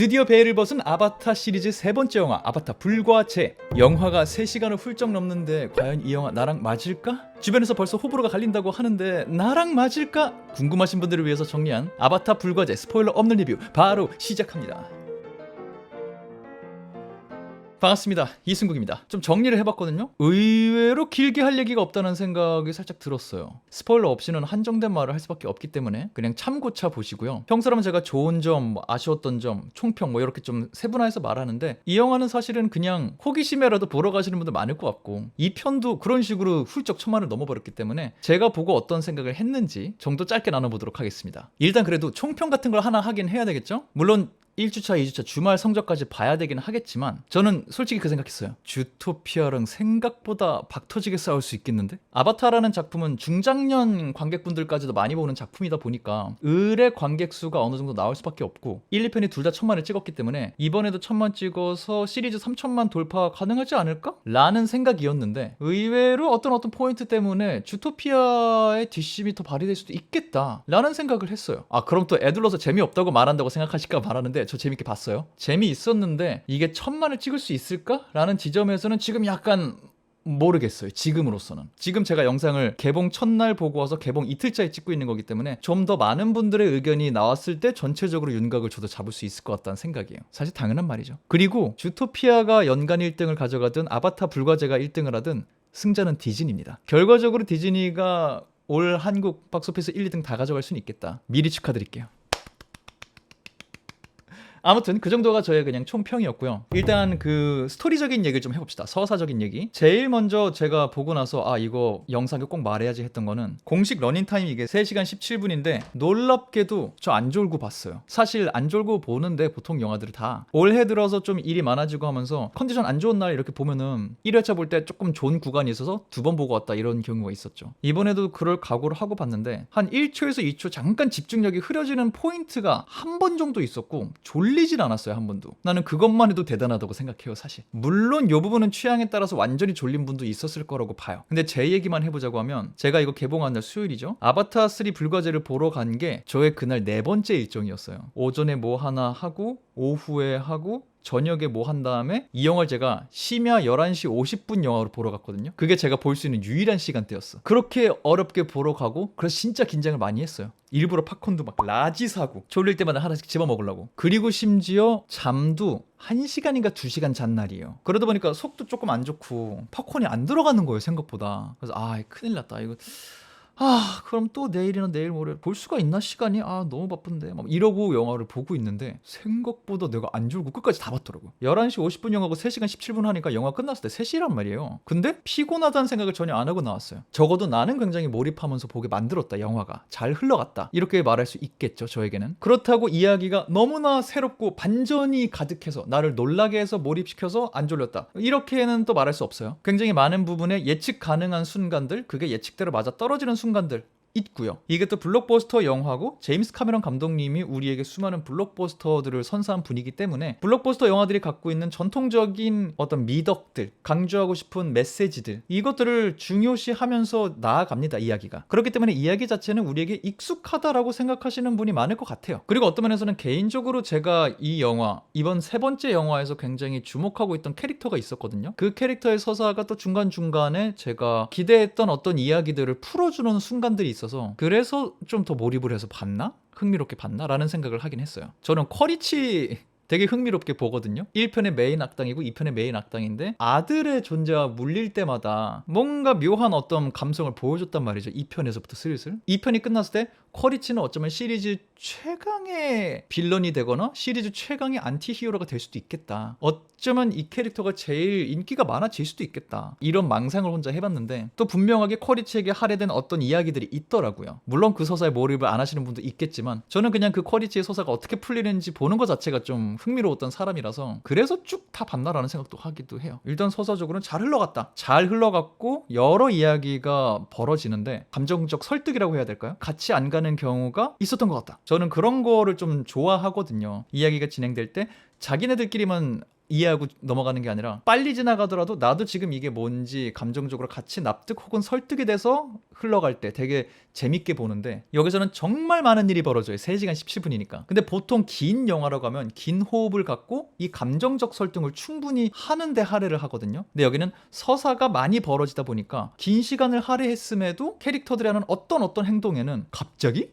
드디어 베일을 벗은 아바타 시리즈 세 번째 영화 아바타 불과제. 영화가 3시간을 훌쩍 넘는데 과연 이 영화 나랑 맞을까? 주변에서 벌써 호불호가 갈린다고 하는데 나랑 맞을까? 궁금하신 분들을 위해서 정리한 아바타 불과제 스포일러 없는 리뷰 바로 시작합니다. 반갑습니다. 이승국입니다. 좀 정리를 해봤거든요. 의외로 길게 할 얘기가 없다는 생각이 살짝 들었어요. 스포일러 없이는 한정된 말을 할 수밖에 없기 때문에 그냥 참고차 보시고요. 평소라면 제가 좋은 점, 아쉬웠던 점, 총평 이렇게 좀 세분화해서 말하는데 이 영화는 사실은 그냥 호기심에라도 보러 가시는 분들 많을 것 같고 이 편도 그런 식으로 훌쩍 1000만을 넘어버렸기 때문에 제가 보고 어떤 생각을 했는지 정도 짧게 나눠보도록 하겠습니다. 일단 그래도 총평 같은 걸 하나 하긴 해야 되겠죠? 물론 1주차, 2주차 주말 성적까지 봐야 되긴 하겠지만 저는 솔직히 그 생각했어요. 주토피아랑 생각보다 박터지게 싸울 수 있겠는데? 아바타라는 작품은 중장년 관객분들까지도 많이 보는 작품이다 보니까 의뢰 관객 수가 어느 정도 나올 수밖에 없고 1, 2편이 둘 다 1000만을 찍었기 때문에 이번에도 1000만 찍어서 시리즈 3000만 돌파 가능하지 않을까? 라는 생각이었는데 의외로 어떤 포인트 때문에 주토피아의 뒷심이 더 발휘될 수도 있겠다 라는 생각을 했어요. 아 그럼 또 애들러서 재미없다고 말한다고 생각하실까 말하는데 저 재밌게 봤어요. 재미있었는데 이게 1000만을 찍을 수 있을까? 라는 지점에서는 지금 약간 모르겠어요. 지금으로서는. 지금 제가 영상을 개봉 첫날 보고 와서 개봉 이틀째에 찍고 있는 거기 때문에 좀 더 많은 분들의 의견이 나왔을 때 전체적으로 윤곽을 저도 잡을 수 있을 것 같다는 생각이에요. 사실 당연한 말이죠. 그리고 주토피아가 연간 1등을 가져가든 아바타 불과제가 1등을 하든 승자는 디즈니입니다. 결과적으로 디즈니가 올 한국 박스오피스 1, 2등 다 가져갈 수는 있겠다. 미리 축하드릴게요. 아무튼 그 정도가 저의 그냥 총평이었고요. 일단 그 스토리적인 얘기를 좀 해봅시다. 서사적인 얘기. 제일 먼저 제가 보고 나서 아 이거 영상에 꼭 말해야지 했던 거는 공식 러닝타임이 이게 3시간 17분인데 놀랍게도 저 안 졸고 봤어요. 사실 안 졸고 보는데 보통 영화들을 다 올해 들어서 좀 일이 많아지고 하면서 컨디션 안 좋은 날 이렇게 보면은 1회차 볼 때 조금 좋은 구간이 있어서 2번 보고 왔다 이런 경우가 있었죠. 이번에도 그럴 각오를 하고 봤는데 한 1초에서 2초 잠깐 집중력이 흐려지는 포인트가 한 번 정도 있었고 졸리진 않았어요. 한 번도. 나는 그것만 해도 대단하다고 생각해요. 사실 물론 이 부분은 취향에 따라서 완전히 졸린 분도 있었을 거라고 봐요. 근데 제 얘기만 해보자고 하면 제가 이거 개봉한 날 수요일이죠. 아바타 3 불과제를 보러 간 게 저의 그날 4번째 일정이었어요. 오전에 뭐 하나 하고 오후에 하고 저녁에 뭐 한 다음에 이 영화를 제가 심야 11시 50분 영화로 보러 갔거든요. 그게 제가 볼 수 있는 유일한 시간대였어. 그렇게 어렵게 보러 가고 그래서 진짜 긴장을 많이 했어요. 일부러 팝콘도 막 라지 사고 졸릴 때마다 하나씩 집어 먹으려고. 그리고 심지어 잠도 1시간인가 2시간 잔 날이에요. 그러다 보니까 속도 조금 안 좋고 팝콘이 안 들어가는 거예요 생각보다. 그래서 아 큰일 났다 이거. 그럼 또 내일이나 내일 모레 볼 수가 있나 시간이? 너무 바쁜데 막 이러고 영화를 보고 있는데 생각보다 내가 안 졸고 끝까지 다 봤더라고. 11시 50분 영화고 3시간 17분 하니까 영화 끝났을 때 3시란 말이에요. 근데 피곤하다는 생각을 전혀 안 하고 나왔어요. 적어도 나는 굉장히 몰입하면서 보게 만들었다. 영화가 잘 흘러갔다 이렇게 말할 수 있겠죠. 저에게는. 그렇다고 이야기가 너무나 새롭고 반전이 가득해서 나를 놀라게 해서 몰입시켜서 안 졸렸다 이렇게는 또 말할 수 없어요. 굉장히 많은 부분에 예측 가능한 순간들, 그게 예측대로 맞아 떨어지는 순간들 있고요. 이게 또 블록버스터 영화고 제임스 카메론 감독님이 우리에게 수많은 블록버스터들을 선사한 분이기 때문에 블록버스터 영화들이 갖고 있는 전통적인 어떤 미덕들, 강조하고 싶은 메시지들 이것들을 중요시하면서 나아갑니다. 이야기가. 그렇기 때문에 이야기 자체는 우리에게 익숙하다라고 생각하시는 분이 많을 것 같아요. 그리고 어떤 면에서는 개인적으로 제가 이 영화 이번 3번째 영화에서 굉장히 주목하고 있던 캐릭터가 있었거든요. 그 캐릭터의 서사가 또 중간중간에 제가 기대했던 어떤 이야기들을 풀어주는 순간들이 있어서 그래서 좀 더 몰입을 해서 봤나? 흥미롭게 봤나? 라는 생각을 하긴 했어요. 저는 쿼리치 되게 흥미롭게 보거든요. 1편의 메인 악당이고 2편의 메인 악당인데 아들의 존재와 물릴 때마다 뭔가 묘한 어떤 감성을 보여줬단 말이죠. 2편에서부터 슬슬. 2편이 끝났을 때 쿼리치는 어쩌면 시리즈 최강의 빌런이 되거나 시리즈 최강의 안티히어로가 될 수도 있겠다. 어쩌면 이 캐릭터가 제일 인기가 많아질 수도 있겠다. 이런 망상을 혼자 해봤는데 또 분명하게 쿼리치에게 할애된 어떤 이야기들이 있더라고요. 물론 그 서사에 몰입을 안 하시는 분도 있겠지만 저는 그냥 그 쿼리치의 서사가 어떻게 풀리는지 보는 것 자체가 좀 흥미로웠던 사람이라서 그래서 쭉 다 봤나라는 생각도 하기도 해요. 일단 서사적으로는 잘 흘러갔다. 잘 흘러갔고 여러 이야기가 벌어지는데 감정적 설득이라고 해야 될까요? 같이 안 가는 경우가 있었던 것 같다. 저는 그런 거를 좀 좋아하거든요. 이야기가 진행될 때 자기네들끼리만 이해하고 넘어가는 게 아니라 빨리 지나가더라도 나도 지금 이게 뭔지 감정적으로 같이 납득 혹은 설득이 돼서 흘러갈 때 되게 재밌게 보는데, 여기서는 정말 많은 일이 벌어져요. 3시간 17분이니까. 근데 보통 긴 영화라고 하면 긴 호흡을 갖고 이 감정적 설득을 충분히 하는데 할애를 하거든요. 근데 여기는 서사가 많이 벌어지다 보니까 긴 시간을 할애했음에도 캐릭터들이 하는 어떤 행동에는 갑자기?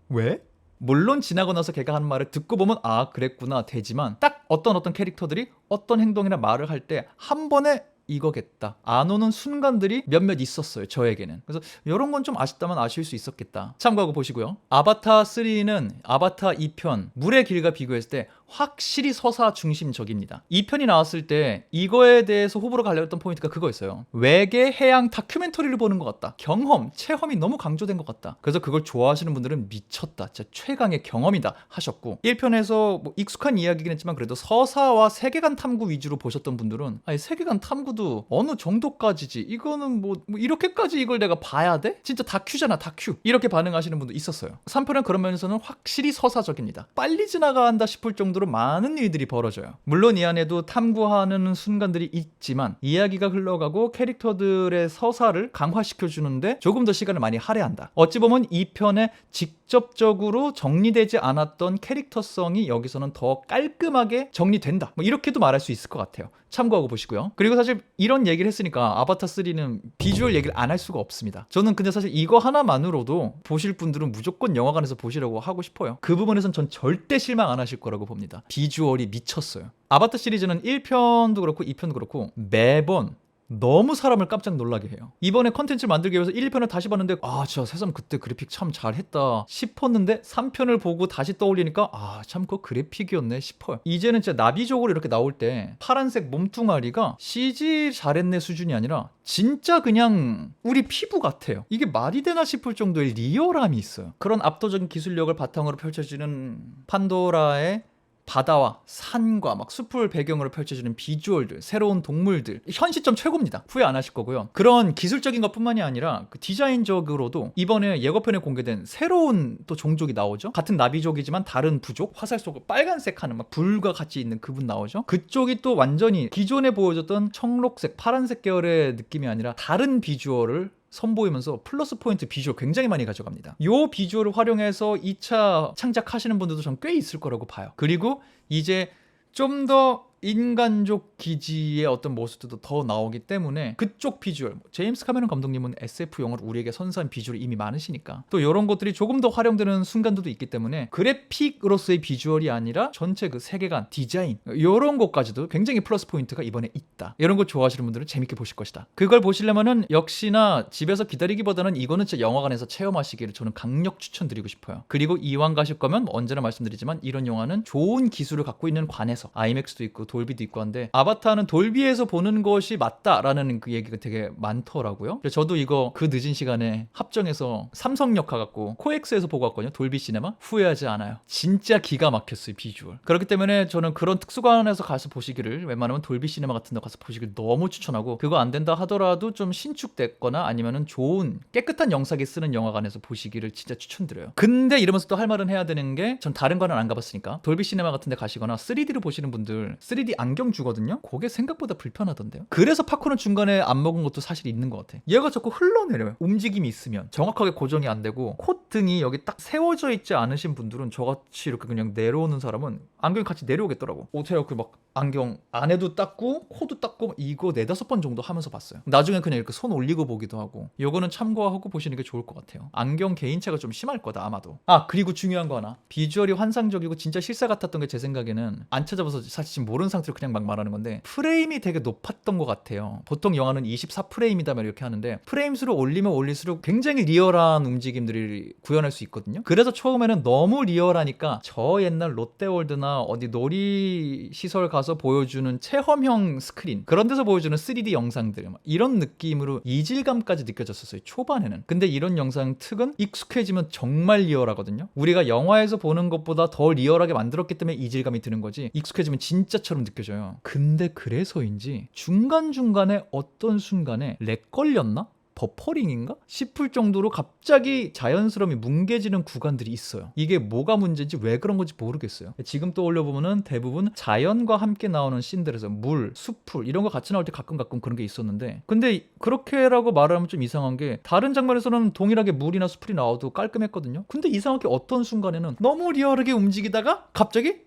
왜? 물론 지나고 나서 걔가 하는 말을 듣고 보면 아 그랬구나 되지만, 딱 어떤 캐릭터들이 어떤 행동이나 말을 할 때 한 번에 이거겠다 안 오는 순간들이 몇몇 있었어요, 저에게는. 그래서 이런 건 좀 아쉽다면 아쉬울 수 있었겠다 참고하고 보시고요. 아바타 3는 아바타 2편 물의 길과 비교했을 때 확실히 서사 중심적입니다. 2편이 나왔을 때 이거에 대해서 호불호 갈렸던 포인트가 그거였어요. 외계 해양 다큐멘터리를 보는 것 같다, 경험, 체험이 너무 강조된 것 같다. 그래서 그걸 좋아하시는 분들은 미쳤다, 진짜 최강의 경험이다 하셨고, 1편에서 뭐 익숙한 이야기긴 했지만 그래도 서사와 세계관 탐구 위주로 보셨던 분들은 아니 세계관 탐구도 어느 정도까지지, 이거는 뭐 이렇게까지 이걸 내가 봐야 돼? 진짜 다큐잖아 다큐, 이렇게 반응하시는 분도 있었어요. 3편은 그런 면에서는 확실히 서사적입니다. 빨리 지나간다 싶을 정도로 많은 일들이 벌어져요. 물론 이 안에도 탐구하는 순간들이 있지만 이야기가 흘러가고 캐릭터들의 서사를 강화시켜주는데 조금 더 시간을 많이 할애한다. 어찌 보면 2편에 직접적으로 정리되지 않았던 캐릭터성이 여기서는 더 깔끔하게 정리된다, 뭐 이렇게도 말할 수 있을 것 같아요. 참고하고 보시고요. 그리고 사실 이런 얘기를 했으니까 아바타 3는 비주얼 얘기를 안 할 수가 없습니다. 저는 근데 사실 이거 하나만으로도 보실 분들은 무조건 영화관에서 보시라고 하고 싶어요. 그 부분에선 전 절대 실망 안 하실 거라고 봅니다. 비주얼이 미쳤어요. 아바타 시리즈는 1편도 그렇고 2편도 그렇고 매번 너무 사람을 깜짝 놀라게 해요. 이번에 컨텐츠를 만들기 위해서 1편을 다시 봤는데 아 진짜 새삼 그때 그래픽 참 잘했다 싶었는데 3편을 보고 다시 떠올리니까 아 참 그거 그래픽이었네 싶어요. 이제는 진짜 나비족으로 이렇게 나올 때 파란색 몸뚱아리가 CG 잘했네 수준이 아니라 진짜 그냥 우리 피부 같아요. 이게 말이 되나 싶을 정도의 리얼함이 있어요. 그런 압도적인 기술력을 바탕으로 펼쳐지는 판도라의 바다와 산과 막 숲을 배경으로 펼쳐지는 비주얼들, 새로운 동물들, 현 시점 최고입니다. 후회 안 하실 거고요. 그런 기술적인 것뿐만이 아니라 그 디자인적으로도 이번에 예고편에 공개된 새로운 또 종족이 나오죠. 같은 나비족이지만 다른 부족, 화살 쏘고 빨간색 하는 막 불과 같이 있는 그분 나오죠. 그쪽이 또 완전히 기존에 보여줬던 청록색, 파란색 계열의 느낌이 아니라 다른 비주얼을 선보이면서 플러스 포인트 비주얼 굉장히 많이 가져갑니다. 이 비주얼을 활용해서 2차 창작하시는 분들도 전 꽤 있을 거라고 봐요. 그리고 이제 좀 더 인간족 기지의 어떤 모습들도 더 나오기 때문에 그쪽 비주얼, 제임스 카메론 감독님은 SF 영화를 우리에게 선사한 비주얼이 이미 많으시니까 또 이런 것들이 조금 더 활용되는 순간들도 있기 때문에 그래픽으로서의 비주얼이 아니라 전체 그 세계관, 디자인 이런 것까지도 굉장히 플러스 포인트가 이번에 있다. 이런 거 좋아하시는 분들은 재밌게 보실 것이다. 그걸 보시려면은 역시나 집에서 기다리기보다는 이거는 진짜 영화관에서 체험하시기를 저는 강력 추천드리고 싶어요. 그리고 이왕 가실 거면 언제나 말씀드리지만 이런 영화는 좋은 기술을 갖고 있는 관에서, 아이맥스도 있고 돌비도 있고 한데 아바타는 돌비에서 보는 것이 맞다라는 그 얘기가 되게 많더라고요. 그래서 저도 이거 그 늦은 시간에 합정에서 삼성역 가갖고 코엑스에서 보고 왔거든요. 돌비 시네마. 후회하지 않아요. 진짜 기가 막혔어요, 비주얼. 그렇기 때문에 저는 그런 특수관에서 가서 보시기를, 웬만하면 돌비 시네마 같은 데 가서 보시기를 너무 추천하고, 그거 안 된다 하더라도 좀 신축됐거나 아니면은 좋은 깨끗한 영상에 쓰는 영화관에서 보시기를 진짜 추천드려요. 근데 이러면서 또 할 말은 해야 되는 게, 전 다른 관은 안 가봤으니까 돌비 시네마 같은 데 가시거나 3D로 보시는 분들 3D 안경 주거든요. 그게 생각보다 불편하던데요. 그래서 팝콘을 중간에 안 먹은 것도 사실 있는 것 같아. 얘가 자꾸 흘러내려요. 움직임이 있으면 정확하게 고정이 안 되고, 콧등이 여기 딱 세워져 있지 않으신 분들은, 저같이 이렇게 그냥 내려오는 사람은 안경이 같이 내려오겠더라고. 제가 그 막 안경 안에도 닦고 코도 닦고 이거 4-5번 정도 하면서 봤어요. 나중에 그냥 이렇게 손 올리고 보기도 하고. 요거는 참고하고 보시는 게 좋을 것 같아요. 안경 개인차가 좀 심할 거다 아마도. 그리고 중요한 거 하나, 비주얼이 환상적이고 진짜 실사 같았던 게 제 생각에는, 안 찾아봐서 사실 지금 모르는 상태로 그냥 막 말하는 건데, 프레임이 되게 높았던 것 같아요. 보통 영화는 24프레임이다 이렇게 하는데 프레임 수를 올리면 올릴수록 굉장히 리얼한 움직임들이 구현할 수 있거든요. 그래서 처음에는 너무 리얼하니까 저 옛날 롯데월드나 어디 놀이시설 가서 보여주는 체험형 스크린, 그런 데서 보여주는 3D 영상들 이런 느낌으로 이질감까지 느껴졌었어요, 초반에는. 근데 이런 영상 특은 익숙해지면 정말 리얼하거든요. 우리가 영화에서 보는 것보다 더 리얼하게 만들었기 때문에 이질감이 드는 거지, 익숙해지면 진짜처럼 느껴져요. 근데 그래서인지 중간중간에 어떤 순간에 렉 걸렸나? 버퍼링인가 싶을 정도로 갑자기 자연스러움이 뭉개지는 구간들이 있어요. 이게 뭐가 문제인지 왜 그런 건지 모르겠어요. 지금 떠올려 보면은 대부분 자연과 함께 나오는 씬들에서 물, 숲풀 이런 거 같이 나올 때 가끔 그런 게 있었는데, 근데 그렇게라고 말하면 좀 이상한 게 다른 장면에서는 동일하게 물이나 숲풀이 나와도 깔끔했거든요. 근데 이상하게 어떤 순간에는 너무 리얼하게 움직이다가 갑자기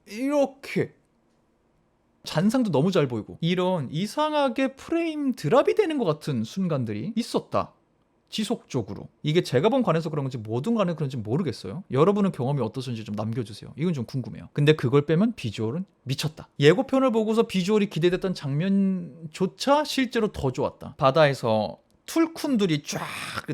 이렇게 잔상도 너무 잘 보이고 이런 이상하게 프레임 드랍이 되는 것 같은 순간들이 있었다. 지속적으로. 이게 제가 본 관에서 그런 건지 모든 관에 그런지 모르겠어요. 여러분은 경험이 어떠신지 좀 남겨주세요. 이건 좀 궁금해요. 근데 그걸 빼면 비주얼은 미쳤다. 예고편을 보고서 비주얼이 기대됐던 장면조차 실제로 더 좋았다. 바다에서 툴쿤들이 쫙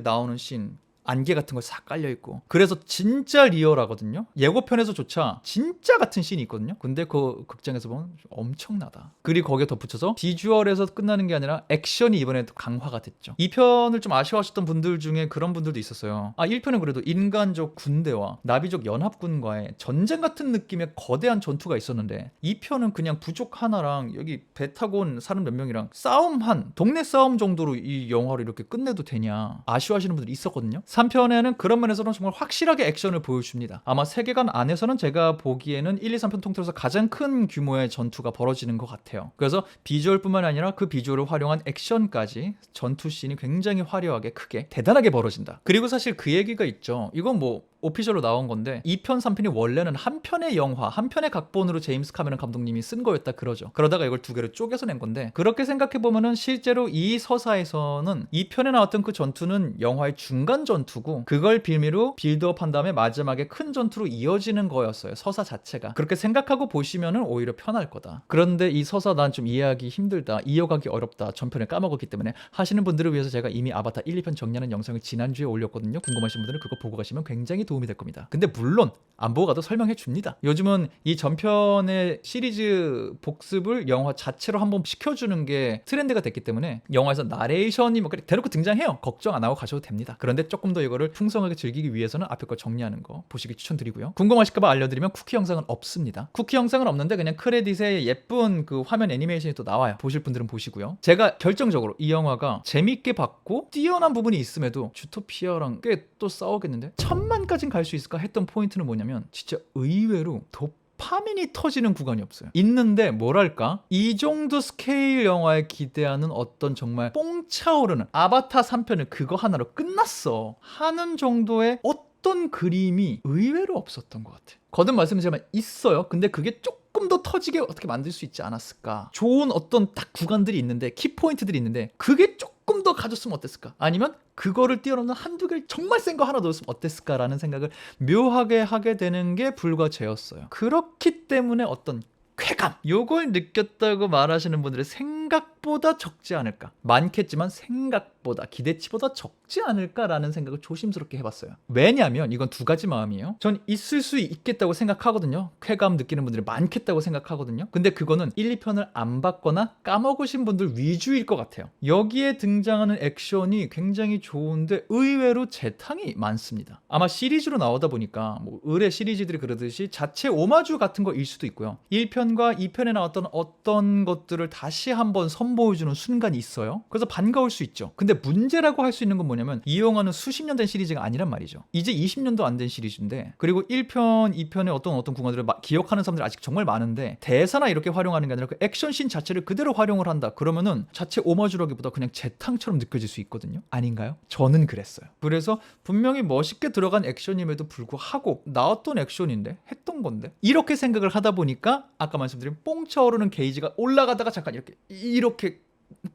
나오는 씬, 안개 같은 거 싹 깔려있고, 그래서 진짜 리얼하거든요. 예고편에서조차 진짜 같은 씬이 있거든요. 근데 그 극장에서 보면 엄청나다. 그리고 거기에 덧붙여서 비주얼에서 끝나는 게 아니라 액션이 이번에 강화가 됐죠. 2편을 좀 아쉬워하셨던 분들 중에 그런 분들도 있었어요. 1편은 그래도 인간족 군대와 나비족 연합군과의 전쟁 같은 느낌의 거대한 전투가 있었는데 2편은 그냥 부족 하나랑 여기 배 타고 온 사람 몇 명이랑 싸움 동네 싸움 정도로 이 영화를 이렇게 끝내도 되냐 아쉬워하시는 분들이 있었거든요. 3편에는 그런 면에서는 정말 확실하게 액션을 보여줍니다. 아마 세계관 안에서는 제가 보기에는 1, 2, 3편 통틀어서 가장 큰 규모의 전투가 벌어지는 것 같아요. 그래서 비주얼뿐만 아니라 그 비주얼을 활용한 액션까지 전투씬이 굉장히 화려하게 크게 대단하게 벌어진다. 그리고 사실 그 얘기가 있죠. 이건 뭐 오피셜로 나온 건데 2편, 3편이 원래는 한 편의 영화, 한 편의 각본으로 제임스 카메론 감독님이 쓴 거였다 그러죠. 그러다가 이걸 두 개로 쪼개서 낸 건데, 그렇게 생각해보면은 실제로 이 서사에서는 2편에 나왔던 그 전투는 영화의 중간 전투고, 그걸 빌미로 빌드업 한 다음에 마지막에 큰 전투로 이어지는 거였어요. 서사 자체가. 그렇게 생각하고 보시면은 오히려 편할 거다. 그런데 이 서사 난 좀 이해하기 힘들다, 이어가기 어렵다, 전편을 까먹었기 때문에 하시는 분들을 위해서 제가 이미 아바타 1, 2편 정리하는 영상을 지난주에 올렸거든요. 궁금하신 분들은 그거 보고 가시면 굉장히 도움이 될 겁니다. 근데 물론 안 보고 가도 설명해 줍니다. 요즘은 이 전편의 시리즈 복습을 영화 자체로 한번 시켜주는 게 트렌드가 됐기 때문에 영화에서 나레이션이 뭐 대놓고 등장해요. 걱정 안 하고 가셔도 됩니다. 그런데 조금 더 이거를 풍성하게 즐기기 위해서는 앞에 거 정리하는 거 보시기 추천드리고요. 궁금하실까봐 알려드리면 쿠키 영상은 없습니다. 쿠키 영상은 없는데 그냥 크레딧에 예쁜 그 화면 애니메이션이 또 나와요. 보실 분들은 보시고요. 제가 결정적으로 이 영화가 재밌게 봤고 뛰어난 부분이 있음에도 주토피아랑 꽤 또 싸우겠는데 1000만까진 갈 수 있을까 했던 포인트는 뭐냐면 진짜 의외로 도파민이 터지는 구간이 없어요. 있는데 뭐랄까, 이 정도 스케일 영화에 기대하는 어떤 정말 뽕 차오르는 아바타 3편을 그거 하나로 끝났어 하는 정도의 어떤 그림이 의외로 없었던 것 같아. 거듭 말씀드리지만 있어요. 근데 그게 조금 더 터지게 어떻게 만들 수 있지 않았을까. 좋은 어떤 딱 구간들이 있는데, 키포인트들이 있는데 그게 조금 더 가졌으면 어땠을까. 아니면 그거를 뛰어넘는 한두 개 정말 센 거 하나 넣었으면 어땠을까라는 생각을 묘하게 하게 되는 게 불과제였어요. 그렇기 때문에 어떤 쾌감, 요걸 느꼈다고 말하시는 분들의 생각보다 적지 않을까. 많겠지만 생각보다, 기대치보다 적지 않을까라는 생각을 조심스럽게 해봤어요. 왜냐하면 이건 두 가지 마음이에요. 전 있을 수 있겠다고 생각하거든요. 쾌감 느끼는 분들이 많겠다고 생각하거든요. 근데 그거는 1, 2편을 안 봤거나 까먹으신 분들 위주일 것 같아요. 여기에 등장하는 액션이 굉장히 좋은데 의외로 재탕이 많습니다. 아마 시리즈로 나오다 보니까 뭐 의뢰 시리즈들이 그러듯이 자체 오마주 같은 거일 수도 있고요. 1편과 2편에 나왔던 어떤 것들을 다시 한번 선보여주는 순간이 있어요. 그래서 반가울 수 있죠. 근데 문제라고 할 수 있는 건 뭐냐면 이 영화는 수십 년 된 시리즈가 아니란 말이죠. 이제 20년도 안 된 시리즈인데, 그리고 1편, 2편의 어떤 구간들을 기억하는 사람들이 아직 정말 많은데 대사나 이렇게 활용하는 게 아니라 그 액션씬 자체를 그대로 활용을 한다. 그러면은 자체 오마주라기보다 그냥 재탕처럼 느껴질 수 있거든요. 아닌가요? 저는 그랬어요. 그래서 분명히 멋있게 들어간 액션임에도 불구하고 나왔던 액션인데 했던 건데 이렇게 생각을 하다 보니까 아까 말씀드린 뽕 차오르는 게이지가 올라가다가 잠깐 이렇게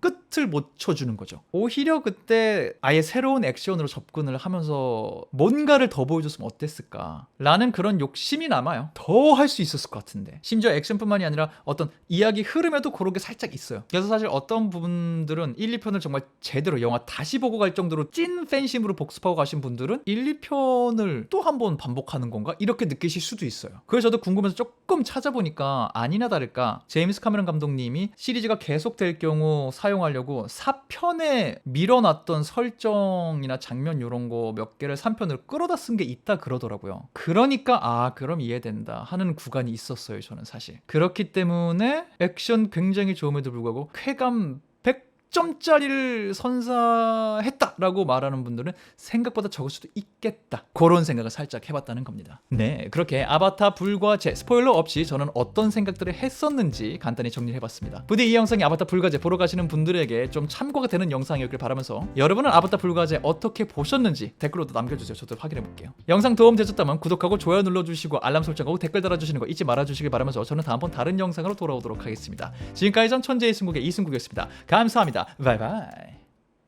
끝을 못 쳐주는 거죠. 오히려 그때 아예 새로운 액션으로 접근을 하면서 뭔가를 더 보여줬으면 어땠을까 라는 그런 욕심이 남아요. 더 할 수 있었을 것 같은데. 심지어 액션뿐만이 아니라 어떤 이야기 흐름에도 그런 게 살짝 있어요. 그래서 사실 어떤 부분들은 1, 2편을 정말 제대로 영화 다시 보고 갈 정도로 찐 팬심으로 복습하고 가신 분들은 1, 2편을 또 한 번 반복하는 건가? 이렇게 느끼실 수도 있어요. 그래서 저도 궁금해서 조금 찾아보니까 아니나 다를까 제임스 카메론 감독님이 시리즈가 계속될 경우 사용하려고 4편에 밀어놨던 설정이나 장면 이런 거 몇 개를 3편으로 끌어다 쓴 게 있다 그러더라고요. 그러니까 그럼 이해된다 하는 구간이 있었어요. 저는 사실 그렇기 때문에 액션 굉장히 좋음에도 불구하고 쾌감 10점짜리를 선사했다라고 말하는 분들은 생각보다 적을 수도 있겠다. 그런 생각을 살짝 해봤다는 겁니다. 네, 그렇게 아바타 불과제 스포일러 없이 저는 어떤 생각들을 했었는지 간단히 정리를 해봤습니다. 부디 이 영상이 아바타 불과제 보러 가시는 분들에게 좀 참고가 되는 영상이었길 바라면서 여러분은 아바타 불과제 어떻게 보셨는지 댓글로도 남겨주세요. 저도 확인해볼게요. 영상 도움 되셨다면 구독하고 좋아요 눌러주시고 알람 설정하고 댓글 달아주시는 거 잊지 말아주시길 바라면서 저는 다음번 다른 영상으로 돌아오도록 하겠습니다. 지금까지 전 천재의 승국의 이승국이었습니다. 감사합니다. 바이바이.